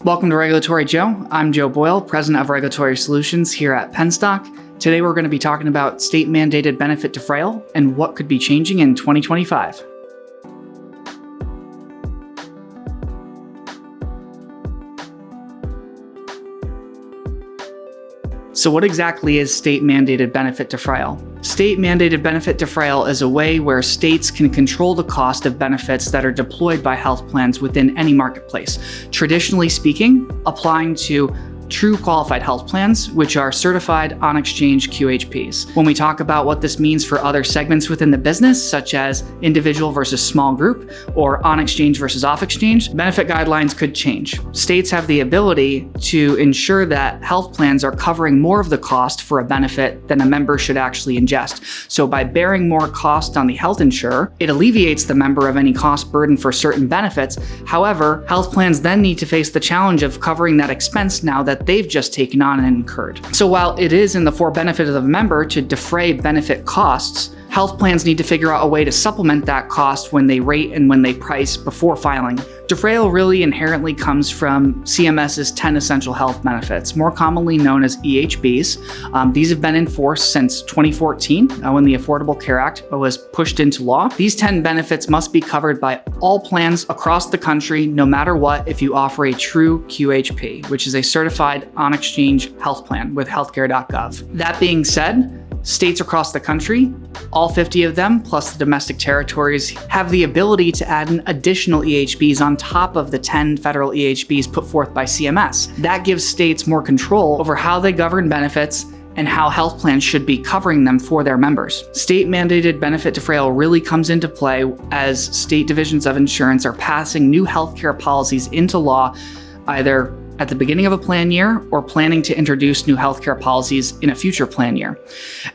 Welcome to Regulatory Joe. I'm Joe Boyle, President of Regulatory Solutions here at Penstock. Today we're going to be talking about state-mandated benefit defrayal and what could be changing in 2025. So what exactly is state-mandated benefit defrayal? State-mandated benefit defrayal is a way where states can control the cost of benefits that are deployed by health plans within any marketplace. Traditionally speaking, applying to true qualified health plans, which are certified on-exchange QHPs. When we talk about what this means for other segments within the business, such as individual versus small group or on-exchange versus off-exchange, benefit guidelines could change. States have the ability to ensure that health plans are covering more of the cost for a benefit than a member should actually ingest. So by bearing more cost on the health insurer, it alleviates the member of any cost burden for certain benefits. However, health plans then need to face the challenge of covering that expense now that they've just taken on and incurred. So while it is in the for benefit of the member to defray benefit costs, health plans need to figure out a way to supplement that cost when they rate and when they price before filing. Defrayal really inherently comes from CMS's 10 essential health benefits, more commonly known as EHBs. These have been in force since 2014 when the Affordable Care Act was pushed into law. These 10 benefits must be covered by all plans across the country, no matter what, if you offer a true QHP, which is a certified on-exchange health plan with healthcare.gov. That being said, states across the country, all 50 of them, plus the domestic territories, have the ability to add an additional EHBs on top of the 10 federal EHBs put forth by CMS. That gives states more control over how they govern benefits and how health plans should be covering them for their members. State-mandated benefit defrayal really comes into play as state divisions of insurance are passing new healthcare policies into law, either at the beginning of a plan year or planning to introduce new healthcare policies in a future plan year.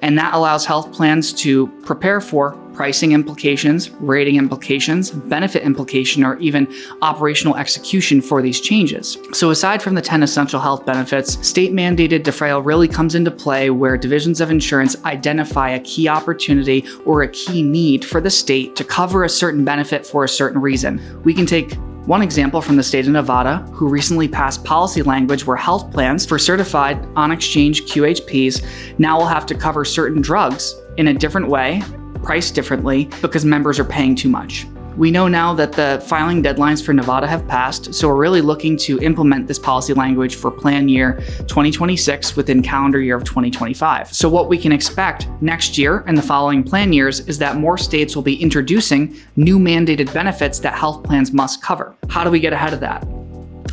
And that allows health plans to prepare for pricing implications, rating implications, benefit implication, or even operational execution for these changes. So aside from the 10 essential health benefits, state-mandated defrayal really comes into play where divisions of insurance identify a key opportunity or a key need for the state to cover a certain benefit for a certain reason. We can take one example from the state of Nevada, who recently passed policy language where health plans for certified on-exchange QHPs now will have to cover certain drugs in a different way, priced differently, because members are paying too much. We know now that the filing deadlines for Nevada have passed, so we're really looking to implement this policy language for plan year 2026 within calendar year of 2025. So what we can expect next year and the following plan years is that more states will be introducing new mandated benefits that health plans must cover. How do we get ahead of that?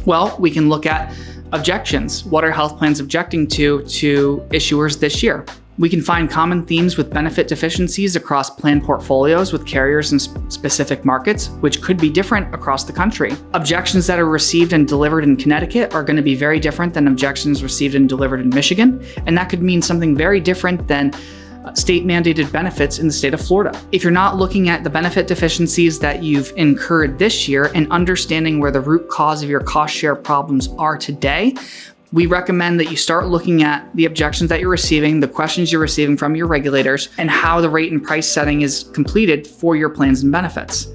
Well, we can look at objections. What are health plans objecting to issuers this year? We can find common themes with benefit deficiencies across plan portfolios with carriers in specific markets, which could be different across the country. Objections that are received and delivered in Connecticut are going to be very different than objections received and delivered in Michigan, and that could mean something very different than state-mandated benefits in the state of Florida. If you're not looking at the benefit deficiencies that you've incurred this year and understanding where the root cause of your cost share problems are today, we recommend that you start looking at the objections that you're receiving, the questions you're receiving from your regulators, and how the rate and price setting is completed for your plans and benefits.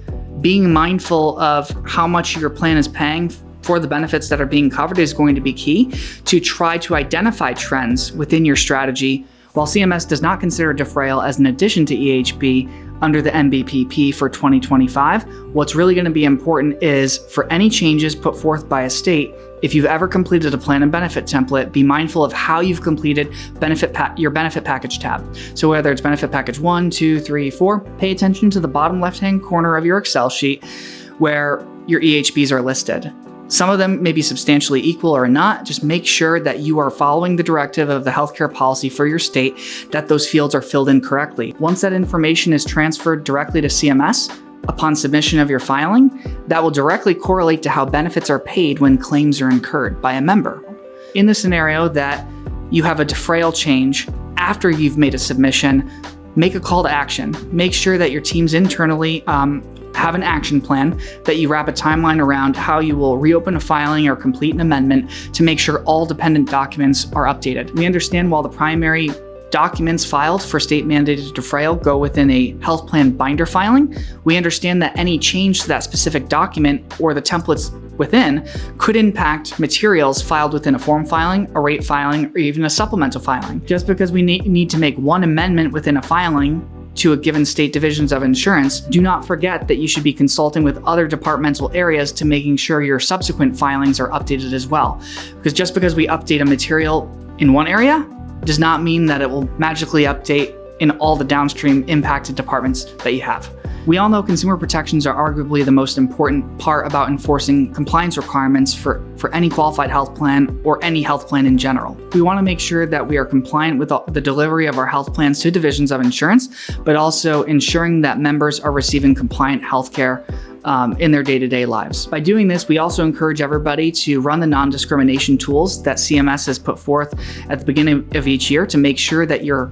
Being mindful of how much your plan is paying for the benefits that are being covered is going to be key to try to identify trends within your strategy. While CMS does not consider defrayal as an addition to EHB under the MBPP for 2025, what's really going to be important is for any changes put forth by a state, if you've ever completed a plan and benefit template, be mindful of how you've completed your benefit package tab. So whether it's benefit package 1, 2, 3, 4, pay attention to the bottom left-hand corner of your Excel sheet where your EHBs are listed. Some of them may be substantially equal or not. Just make sure that you are following the directive of the healthcare policy for your state, that those fields are filled in correctly. Once that information is transferred directly to CMS, upon submission of your filing, that will directly correlate to how benefits are paid when claims are incurred by a member. In the scenario that you have a defrayal change after you've made a submission, make a call to action. Make sure that your teams internally have an action plan, that you wrap a timeline around how you will reopen a filing or complete an amendment to make sure all dependent documents are updated. We understand while the primary documents filed for state-mandated defrayal go within a health plan binder filing, we understand that any change to that specific document or the templates within could impact materials filed within a form filing, a rate filing, or even a supplemental filing. Just because we need to make one amendment within a filing to a given state divisions of insurance, do not forget that you should be consulting with other departmental areas to making sure your subsequent filings are updated as well. Because just because we update a material in one area does not mean that it will magically update in all the downstream impacted departments that you have. We all know consumer protections are arguably the most important part about enforcing compliance requirements for any qualified health plan or any health plan in general. We want to make sure that we are compliant with the delivery of our health plans to divisions of insurance, but also ensuring that members are receiving compliant healthcare in their day-to-day lives. By doing this, we also encourage everybody to run the non-discrimination tools that CMS has put forth at the beginning of each year to make sure that your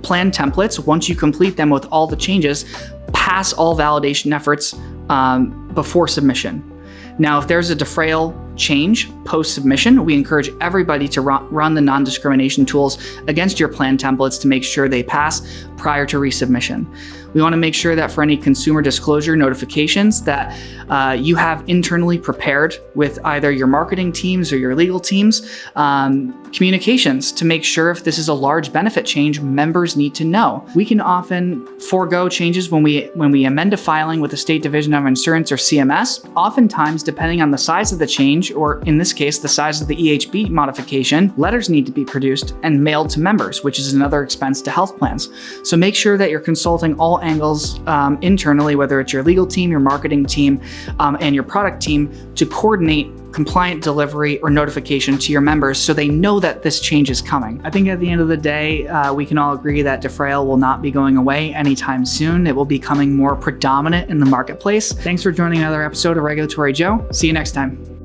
plan templates, once you complete them with all the changes, pass all validation efforts before submission. Now, if there's a defrail change post-submission, we encourage everybody to run the non-discrimination tools against your plan templates to make sure they pass prior to resubmission. We want to make sure that for any consumer disclosure notifications that you have internally prepared with either your marketing teams or your legal teams, communications to make sure if this is a large benefit change, members need to know. We can often forego changes when we amend a filing with the State Division of Insurance or CMS. Oftentimes, depending on the size of the change, or in this case, the size of the EHB modification, letters need to be produced and mailed to members, which is another expense to health plans. So make sure that you're consulting all angles internally, whether it's your legal team, your marketing team, and your product team, to coordinate compliant delivery or notification to your members so they know that this change is coming. I think at the end of the day, we can all agree that defrail will not be going away anytime soon. It will be becoming more predominant in the marketplace. Thanks for joining another episode of Regulatory Joe. See you next time.